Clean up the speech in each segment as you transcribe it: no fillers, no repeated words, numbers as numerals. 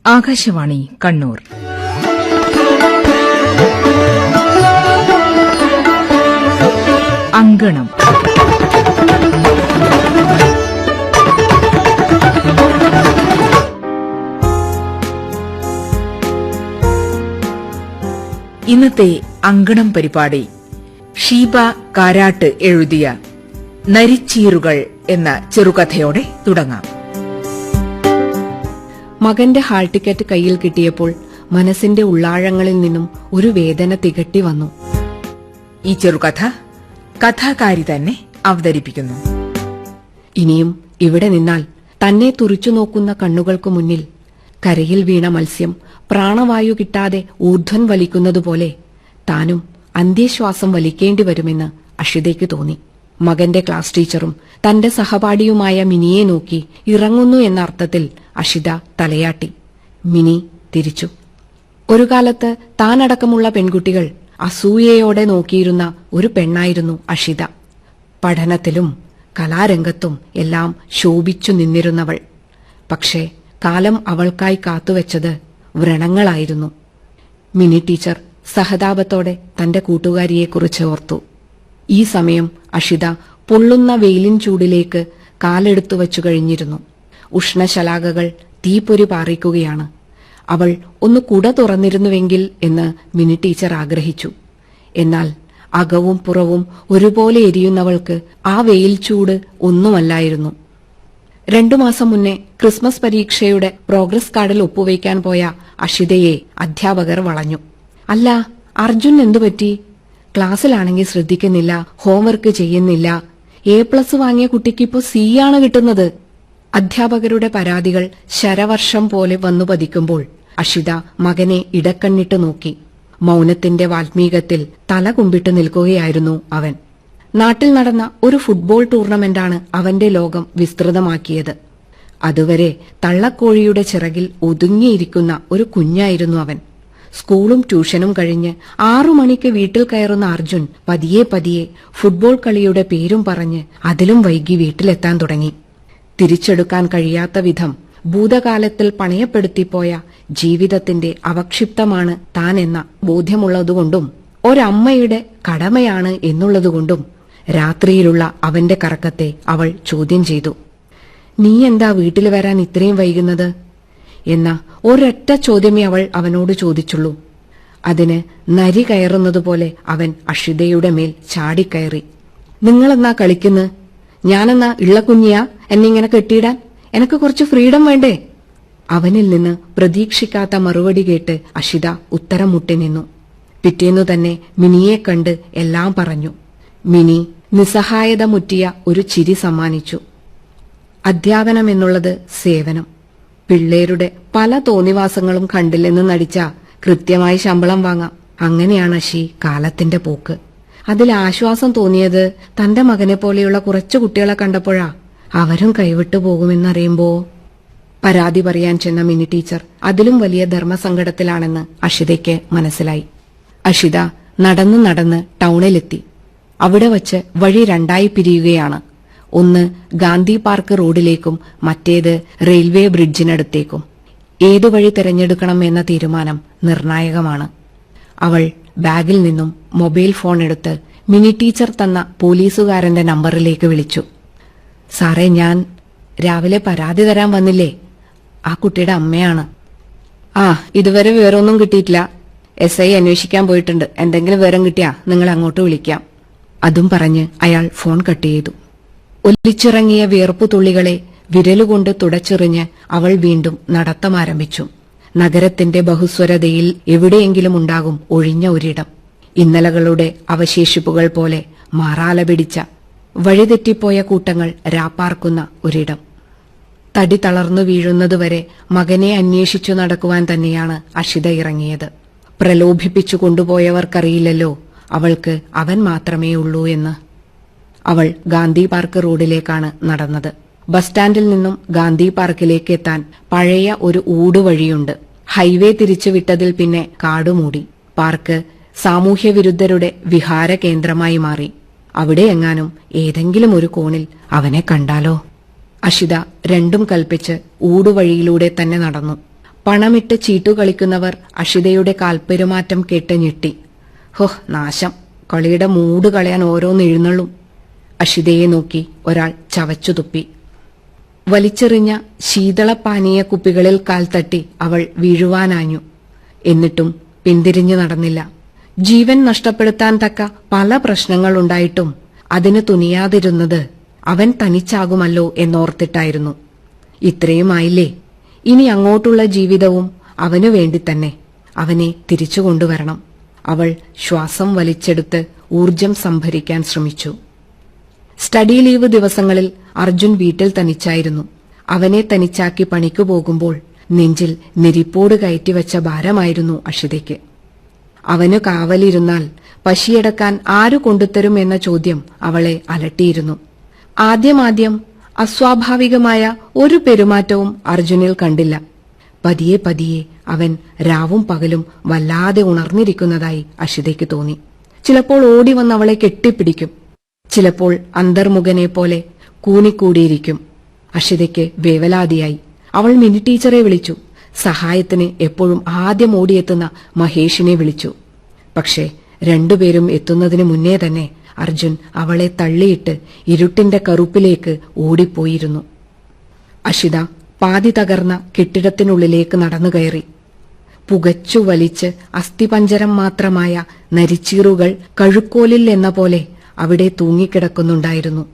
ആകാശവാണി കണ്ണൂർ. അങ്കണം. ഇന്നത്തെ അങ്കണം പരിപാടി ഷീബ കാരാട്ട് എഴുതിയ നരിച്ചീറുകൾ എന്ന ചെറുകഥയോടെ തുടങ്ങാം. മകന്റെ ഹാൾ ടിക്കറ്റ് കയ്യിൽ കിട്ടിയപ്പോൾ മനസ്സിന്റെ ഉള്ളാഴങ്ങളിൽ നിന്നും ഒരു വേദന തികട്ടി വന്നു. ഈ ചെറുകഥ കഥാകാരി തന്നെ അവതരിപ്പിക്കുന്നു. ഇനിയും ഇവിടെ നിന്നാൽ തന്നെ തുറിച്ചു നോക്കുന്ന കണ്ണുകൾക്കു മുന്നിൽ കരയിൽ വീണ മത്സ്യം പ്രാണവായു കിട്ടാതെ ഊർധ്വൻ വലിക്കുന്നതുപോലെ താനും അന്ത്യശ്വാസം വലിക്കേണ്ടി വരുമെന്ന് അഷിതയ്ക്ക് തോന്നി. മകന്റെ ക്ലാസ് ടീച്ചറും തന്റെ സഹപാഠിയുമായ മിനിയെ നോക്കി ഇറങ്ങുന്നു എന്ന അർത്ഥത്തിൽ അഷിത തലയാട്ടി. മിനി തിരിച്ചു. ഒരു കാലത്ത് താനടക്കമുള്ള പെൺകുട്ടികൾ അസൂയയോടെ നോക്കിയിരുന്ന ഒരു പെണ്ണായിരുന്നു അഷിത. പഠനത്തിലും കലാരംഗത്തും എല്ലാം ശോഭിച്ചു നിന്നിരുന്നവൾ. പക്ഷേ കാലം അവൾക്കായി കാത്തുവെച്ചത് വ്രണങ്ങളായിരുന്നു. മിനി ടീച്ചർ സഹതാപത്തോടെ തന്റെ കൂട്ടുകാരിയെക്കുറിച്ച് ഓർത്തു. ഈ സമയം അഷിത പൊള്ളുന്ന വെയിലിൻ ചൂടിലേക്ക് കാലെടുത്തു വച്ചു കഴിഞ്ഞിരുന്നു. ഉഷ്ണശലാകകൾ തീപ്പൊരി പാറിക്കുകയാണ്. അവൾ ഒന്ന് കുട തുറന്നിരുന്നുവെങ്കിൽ എന്ന് മിനി ടീച്ചർ ആഗ്രഹിച്ചു. എന്നാൽ അകവും പുറവും ഒരുപോലെ എരിയുന്നവൾക്ക് ആ വെയിൽ ചൂട് ഒന്നുമല്ലായിരുന്നു. 2 മാസം മുന്നേ ക്രിസ്മസ് പരീക്ഷയുടെ പ്രോഗ്രസ് കാർഡിൽ ഒപ്പുവയ്ക്കാൻ പോയ അഷിതയെ അധ്യാപകർ വളഞ്ഞു. അല്ല, അർജുൻ എന്തുപറ്റി? ക്ലാസ്സിലാണെങ്കിൽ ശ്രദ്ധിക്കുന്നില്ല, ഹോംവർക്ക് ചെയ്യുന്നില്ല. A+ വാങ്ങിയ കുട്ടിക്കിപ്പോ C ആണ് കിട്ടുന്നത്. അധ്യാപകരുടെ പരാതികൾ ശരവർഷം പോലെ വന്നു പതിക്കുമ്പോൾ അഷിത മകനെ ഇടക്കണ്ണിട്ട് നോക്കി. മൗനത്തിന്റെ വാൽമീകത്തിൽ തല കുമ്പിട്ട് നിൽക്കുകയായിരുന്നു അവൻ. നാട്ടിൽ നടന്ന ഒരു ഫുട്ബോൾ ടൂർണമെന്റാണ് അവന്റെ ലോകം വിസ്തൃതമാക്കിയത്. അതുവരെ തള്ളക്കോഴിയുടെ ചിറകിൽ ഒതുങ്ങിയിരിക്കുന്ന ഒരു കുഞ്ഞായിരുന്നു അവൻ. സ്കൂളും ട്യൂഷനും കഴിഞ്ഞ് 6 മണിക്ക് വീട്ടിൽ കയറുന്ന അർജുൻ പതിയെ പതിയെ ഫുട്ബോൾ കളിയുടെ പേരും പറഞ്ഞ് അതിലും വൈകി വീട്ടിലെത്താൻ തുടങ്ങി. തിരിച്ചെടുക്കാൻ കഴിയാത്ത വിധം ഭൂതകാലത്തിൽ പണയപ്പെടുത്തിപ്പോയ ജീവിതത്തിന്റെ അവക്ഷിപ്തമാണ് താൻ എന്ന ബോധ്യമുള്ളതുകൊണ്ടും ഒരമ്മയുടെ കടമയാണ് എന്നുള്ളതുകൊണ്ടും രാത്രിയിലുള്ള അവന്റെ കറക്കത്തെ അവൾ ചോദ്യം ചെയ്തു. നീ എന്താ വീട്ടിൽ വരാൻ ഇത്രയും വൈകുന്നത് എന്ന ഒരൊറ്റ ചോദ്യമേ അവൾ അവനോട് ചോദിച്ചുള്ളൂ. അതിന് നരി കയറുന്നതുപോലെ അവൻ അഷിതയുടെ മേൽ ചാടിക്കയറി. നിങ്ങളെന്നാ കളിക്കുന്ന്? ഞാനെന്നാ ഇള്ളക്കുഞ്ഞിയാ എന്നിങ്ങനെ കെട്ടിയിടാൻ? എനക്ക് കുറച്ച് ഫ്രീഡം വേണ്ടേ? അവനിൽ നിന്ന് പ്രതീക്ഷിക്കാത്ത മറുപടി കേട്ട് അഷിത ഉത്തരം മുട്ടി നിന്നു. പിറ്റേന്നു തന്നെ മിനിയെ കണ്ട് എല്ലാം പറഞ്ഞു. മിനി മുറ്റിയ ഒരു ചിരി സമ്മാനിച്ചു. അധ്യാപനമെന്നുള്ളത് സേവനം. പിള്ളേരുടെ പല തോന്നിവാസങ്ങളും കണ്ടില്ലെന്ന് നടിച്ചാ കൃത്യമായി ശമ്പളം വാങ്ങാം. അങ്ങനെയാണ് അഷി കാലത്തിന്റെ പോക്ക്. അതിൽ ആശ്വാസം തോന്നിയത് തന്റെ മകനെ പോലെയുള്ള കുറച്ചു കുട്ടികളെ കണ്ടപ്പോഴാ. അവരും കൈവിട്ടു പോകുമെന്നറിയുമ്പോ. പരാതി പറയാൻ ചെന്ന മിനി ടീച്ചർ അതിലും വലിയ ധർമ്മസങ്കടത്തിലാണെന്ന് അഷിതയ്ക്ക് മനസ്സിലായി. അഷിത നടന്ന് നടന്ന് ടൗണിലെത്തി. അവിടെ വച്ച് വഴി 2ആയി പിരിയുകയാണ്. ഒന്ന് ഗാന്ധി പാർക്ക് റോഡിലേക്കും മറ്റേത് റെയിൽവേ ബ്രിഡ്ജിനടുത്തേക്കും. ഏതു വഴി തിരഞ്ഞെടുക്കണം എന്ന തീരുമാനം നിർണായകമാണ്. അവൾ ബാഗിൽ നിന്നും മൊബൈൽ ഫോൺ എടുത്ത് മിനി ടീച്ചർ തന്ന പോലീസുകാരന്റെ നമ്പറിലേക്ക് വിളിച്ചു. സാറേ, ഞാൻ രാവിലെ പരാതി തരാൻ വന്നില്ലേ? ആ കുട്ടിയുടെ അമ്മയാണ്. ആ, ഇതുവരെ വിവരമൊന്നും കിട്ടിയിട്ടില്ല. SI അന്വേഷിക്കാൻ പോയിട്ടുണ്ട്. എന്തെങ്കിലും വിവരം കിട്ടിയാ നിങ്ങൾ അങ്ങോട്ട് വിളിക്കാം. അതും പറഞ്ഞ് അയാൾ ഫോൺ കട്ട് ചെയ്തു. ഒലിച്ചിറങ്ങിയ വിയർപ്പു തുള്ളികളെ വിരലുകൊണ്ട് തുടച്ചെറിഞ്ഞ് അവൾ വീണ്ടും നടത്തമാരംഭിച്ചു. നഗരത്തിന്റെ ബഹുസ്വരതയിൽ എവിടെയെങ്കിലും ഉണ്ടാകും ഒഴിഞ്ഞ ഒരിടം. ഇന്നലകളുടെ അവശേഷിപ്പുകൾ പോലെ മാറാല പിടിച്ച വഴിതെറ്റിപ്പോയ കൂട്ടങ്ങൾ രാപ്പാർക്കുന്ന ഒരിടം. തടി തളർന്നു വീഴുന്നതുവരെ മകനെ അന്വേഷിച്ചു നടക്കുവാൻ തന്നെയാണ് അഷിത ഇറങ്ങിയത്. പ്രലോഭിപ്പിച്ചു കൊണ്ടുപോയവർക്കറിയില്ലല്ലോ അവൾക്ക് അവൻ മാത്രമേ ഉള്ളൂ എന്ന്. അവൾ ഗാന്ധി പാർക്ക് റോഡിലേക്കാണ് നടന്നത്. ബസ് സ്റ്റാൻഡിൽ നിന്നും ഗാന്ധി പാർക്കിലേക്ക് എത്താൻ പഴയ ഒരു ഊടുവഴിയുണ്ട്. ഹൈവേ തിരിച്ചുവിട്ടതിൽ പിന്നെ കാടുമൂടി. പാർക്ക് സാമൂഹ്യവിരുദ്ധരുടെ വിഹാര കേന്ദ്രമായി മാറി. അവിടെ എങ്ങാനും ഏതെങ്കിലും ഒരു കോണിൽ അവനെ കണ്ടാലോ? അഷിത രണ്ടും കൽപ്പിച്ച് ഊടുവഴിയിലൂടെ തന്നെ നടന്നു. പണമിട്ട് ചീട്ടുകളിക്കുന്നവർ അഷിതയുടെ കാൽപ്പെരുമാറ്റം കേട്ട് ഞെട്ടി. ഹോ, നാശം, കളിയുടെ മൂട് കളയാൻ ഓരോന്ന് എഴുന്നള്ളും. അഷിതയെ നോക്കി ഒരാൾ ചവച്ചു തുപ്പി. വലിച്ചെറിഞ്ഞ ശീതളപാനീയ കുപ്പികളിൽ കാൽ തട്ടി അവൾ വീഴുവാനാഞ്ഞു. എന്നിട്ടും പിന്തിരിഞ്ഞു നടന്നില്ല. ജീവൻ നഷ്ടപ്പെടുത്താൻ തക്ക പല പ്രശ്നങ്ങളുണ്ടായിട്ടും അതിന് തുനിയാതിരുന്നത് അവൻ തനിച്ചാകുമല്ലോ എന്നോർത്തിട്ടായിരുന്നു. ഇത്രയുമായില്ലേ, ഇനി അങ്ങോട്ടുള്ള ജീവിതവും അവനു വേണ്ടി തന്നെ. അവനെ തിരിച്ചുകൊണ്ടുവരണം. അവൾ ശ്വാസം വലിച്ചെടുത്ത് ഊർജം സംഭരിക്കാൻ ശ്രമിച്ചു. സ്റ്റഡി ലീവ് ദിവസങ്ങളിൽ അർജുൻ വീട്ടിൽ തനിച്ചായിരുന്നു. അവനെ തനിച്ചാക്കി പണിക്കു പോകുമ്പോൾ നെഞ്ചിൽ നെരിപ്പോട് കയറ്റിവെച്ച ഭാരമായിരുന്നു അഷിതയ്ക്ക്. അവനു കാവലിരുന്നാൽ പശിയടക്കാൻ ആരു കൊണ്ടുത്തരും എന്ന ചോദ്യം അവളെ അലട്ടിയിരുന്നു. ആദ്യം അസ്വാഭാവികമായ ഒരു പെരുമാറ്റവും അർജുനിൽ കണ്ടില്ല. പതിയെ പതിയെ അവൻ രാവും പകലും വല്ലാതെ ഉണർന്നിരിക്കുന്നതായി അഷിതയ്ക്ക് തോന്നി. ചിലപ്പോൾ ഓടി വന്ന് അവളെ കെട്ടിപ്പിടിക്കും, ചിലപ്പോൾ അന്തർമുഖനെ പോലെ കൂനിക്കൂടിയിരിക്കും. അഷിതയ്ക്ക് വേവലാതിയായി. അവൾ മിനി ടീച്ചറെ വിളിച്ചു. സഹായത്തിന് എപ്പോഴും ആദ്യം ഓടിയെത്തുന്ന മഹേഷിനെ വിളിച്ചു. പക്ഷേ രണ്ടുപേരും എത്തുന്നതിന് മുന്നേ തന്നെ അർജുൻ അവളെ തള്ളിയിട്ട് ഇരുട്ടിന്റെ കറുപ്പിലേക്ക് ഓടിപ്പോയിരുന്നു. അഷിത പാതി തകർന്ന കെട്ടിടത്തിനുള്ളിലേക്ക് നടന്നു കയറി. പുകച്ചു വലിച്ച് അസ്ഥിപഞ്ജരം മാത്രമായ നരിച്ചീറുകൾ കഴുക്കോലിൽ എന്ന പോലെ അവിടെ തൂങ്ങിക്കിടക്കുന്നുണ്ടായിരുന്നു.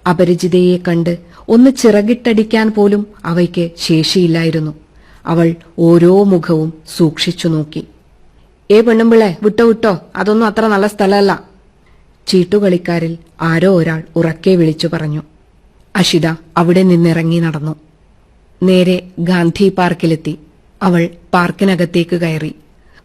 അപരിചിതയെ കണ്ട് ഒന്ന് ചിറകിട്ടടിക്കാൻ പോലും അവയ്ക്ക് ശേഷിയില്ലായിരുന്നു. അവൾ ഓരോ മുഖവും സൂക്ഷിച്ചു നോക്കി. പെണ്ണുമ്പിളെ, വിട്ടോ, അതൊന്നും അത്ര നല്ല സ്ഥലമല്ല. ചീട്ടുകളിക്കാരിൽ ആരോ ഒരാൾ ഉറക്കെ വിളിച്ചു പറഞ്ഞു. അഷിത അവിടെ നിന്നിറങ്ങി നടന്നു. നേരെ ഗാന്ധി പാർക്കിലെത്തി. അവൾ പാർക്കിനകത്തേക്ക് കയറി.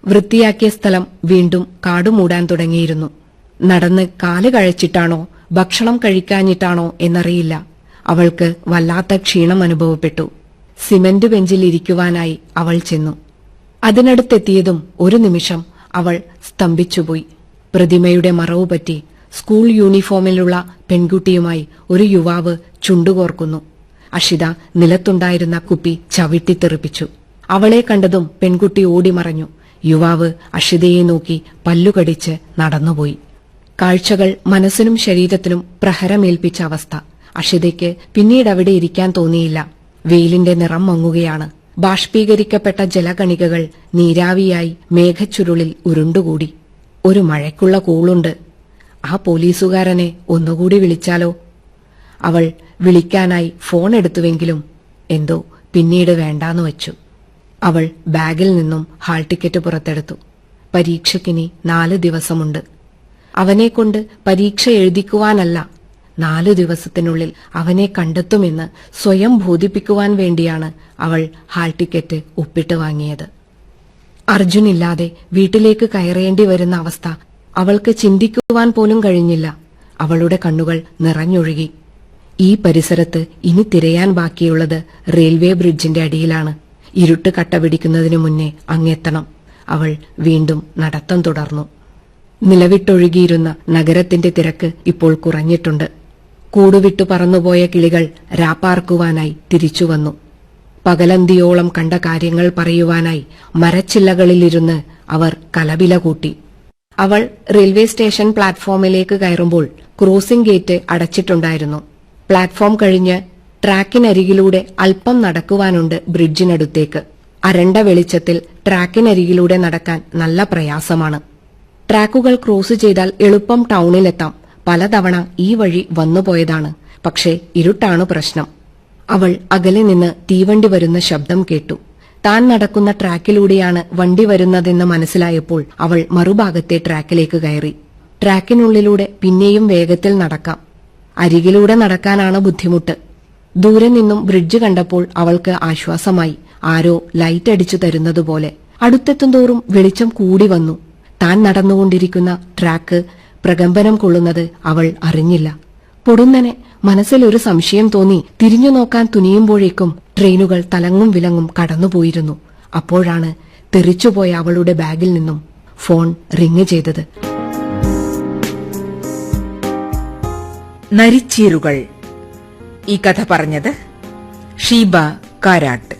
വൃത്തിയാക്കിയ സ്ഥലം വീണ്ടും കാടുമൂടാൻ തുടങ്ങിയിരുന്നു. നടന്ന് കാല് കഴച്ചിട്ടാണോ ഭക്ഷണം കഴിക്കാഞ്ഞിട്ടാണോ എന്നറിയില്ല, അവൾക്ക് വല്ലാത്ത ക്ഷീണം അനുഭവപ്പെട്ടു. സിമന്റ് ബെഞ്ചിൽ ഇരിക്കുവാനായി അവൾ ചെന്നു. അതിനടുത്തെത്തിയതും ഒരു നിമിഷം അവൾ സ്തംഭിച്ചുപോയി. പ്രതിമയുടെ മറവ് പറ്റി സ്കൂൾ യൂണിഫോമിലുള്ള പെൺകുട്ടിയുമായി ഒരു യുവാവ് ചുണ്ടുകോർക്കുന്നു. അഷിത നിലത്തുണ്ടായിരുന്ന കുപ്പി ചവിട്ടിത്തെറിപ്പിച്ചു. അവളെ കണ്ടതും പെൺകുട്ടി ഓടിമറഞ്ഞു. യുവാവ് അഷിതയെ നോക്കി പല്ലുകടിച്ച് നടന്നുപോയി. കാഴ്ചകൾ മനസ്സിനും ശരീരത്തിനും പ്രഹരമേൽപ്പിച്ച അവസ്ഥ. അഷിതയ്ക്ക് പിന്നീട് അവിടെ ഇരിക്കാൻ തോന്നിയില്ല. വെയിലിന്റെ നിറം മങ്ങുകയാണ്. ബാഷ്പീകരിക്കപ്പെട്ട ജലകണികകൾ നീരാവിയായി മേഘച്ചുരുളിൽ ഉരുണ്ടുകൂടി. ഒരു മഴയ്ക്കുള്ള കൂളുണ്ട്. ആ പോലീസുകാരനെ ഒന്നുകൂടി വിളിച്ചാലോ? അവൾ വിളിക്കാനായി ഫോൺ എടുത്തുവെങ്കിലും എന്തോ പിന്നീട് വേണ്ടാന്ന് വച്ചു. അവൾ ബാഗിൽ നിന്നും ഹാൾ ടിക്കറ്റ് പുറത്തെടുത്തു. പരീക്ഷയ്ക്കിനി 4 ദിവസമുണ്ട്. അവനെക്കൊണ്ട് പരീക്ഷ എഴുതിക്കുവാനല്ല, 4 ദിവസത്തിനുള്ളിൽ അവനെ കണ്ടെത്തുമെന്ന് സ്വയം ബോധിപ്പിക്കുവാൻ വേണ്ടിയാണ് അവൾ ഹാൾ ടിക്കറ്റ് ഒപ്പിട്ട് വാങ്ങിയത്. അർജുനില്ലാതെ വീട്ടിലേക്ക് കയറേണ്ടി വരുന്ന അവസ്ഥ അവൾക്ക് ചിന്തിക്കുവാൻ പോലും കഴിഞ്ഞില്ല. അവളുടെ കണ്ണുകൾ നിറഞ്ഞൊഴുകി. ഈ പരിസരത്ത് ഇനി തിരയാൻ ബാക്കിയുള്ളത് റെയിൽവേ ബ്രിഡ്ജിന്റെ അടിയിലാണ്. ഇരുട്ട് കട്ടപിടിക്കുന്നതിനു മുന്നേ അങ്ങെത്തണം. അവൾ വീണ്ടും നടത്തം തുടർന്നു. നിലവിട്ടൊഴുകിയിരുന്ന നഗരത്തിന്റെ തിരക്ക് ഇപ്പോൾ കുറഞ്ഞിട്ടുണ്ട്. കൂടുവിട്ടു പറന്നുപോയ കിളികൾ രാപ്പാർക്കുവാനായി തിരിച്ചുവന്നു. പകലന്തിയോളം കണ്ട കാര്യങ്ങൾ പറയുവാനായി മരച്ചില്ലകളിലിരുന്ന് അവർ കലപില കൂട്ടി. അവൾ റെയിൽവേ സ്റ്റേഷൻ പ്ലാറ്റ്ഫോമിലേക്ക് കയറുമ്പോൾ ക്രോസിംഗ് ഗേറ്റ് അടച്ചിട്ടുണ്ടായിരുന്നു. പ്ലാറ്റ്ഫോം കഴിഞ്ഞ് ട്രാക്കിനരികിലൂടെ അല്പം നടക്കുവാനുണ്ട് ബ്രിഡ്ജിനടുത്തേക്ക്. അരണ്ട വെളിച്ചത്തിൽ ട്രാക്കിനരികിലൂടെ നടക്കാൻ നല്ല പ്രയാസമാണ്. ട്രാക്കുകൾ ക്രോസ് ചെയ്താൽ എളുപ്പം ടൗണിലെത്താം. പലതവണ ഈ വഴി വന്നുപോയതാണ്. പക്ഷേ ഇരുട്ടാണ് പ്രശ്നം. അവൾ അകലെ നിന്ന് തീവണ്ടി വരുന്ന ശബ്ദം കേട്ടു. താൻ നടക്കുന്ന ട്രാക്കിലൂടെയാണ് വണ്ടി വരുന്നതെന്ന് മനസ്സിലായപ്പോൾ അവൾ മറുഭാഗത്തെ ട്രാക്കിലേക്ക് കയറി. ട്രാക്കിനുള്ളിലൂടെ പിന്നെയും വേഗത്തിൽ നടക്കാം. അരികിലൂടെ നടക്കാനാണ് ബുദ്ധിമുട്ട്. ദൂരെ നിന്നും ബ്രിഡ്ജ് കണ്ടപ്പോൾ അവൾക്ക് ആശ്വാസമായി. ആരോ ലൈറ്റ് അടിച്ചു തരുന്നതുപോലെ. അടുത്തെത്തുംതോറും വെളിച്ചം കൂടി വന്നു. താൻ നടന്നുകൊണ്ടിരിക്കുന്ന ട്രാക്ക് പ്രകമ്പനം കൊള്ളുന്നത് അവൾ അറിഞ്ഞില്ല. പൊടുന്നനെ മനസ്സിലൊരു സംശയം തോന്നി. തിരിഞ്ഞു നോക്കാൻ തുനിയുമ്പോഴേക്കും ട്രെയിനുകൾ തലങ്ങും വിലങ്ങും കടന്നുപോയിരുന്നു. അപ്പോഴാണ് തെറിച്ചുപോയ അവളുടെ ബാഗിൽ നിന്നും ഫോൺ റിങ് ചെയ്തത്. നരിച്ചീറുകൾ. ഈ കഥ പറഞ്ഞത് ഷീബ കാരാട്ട്.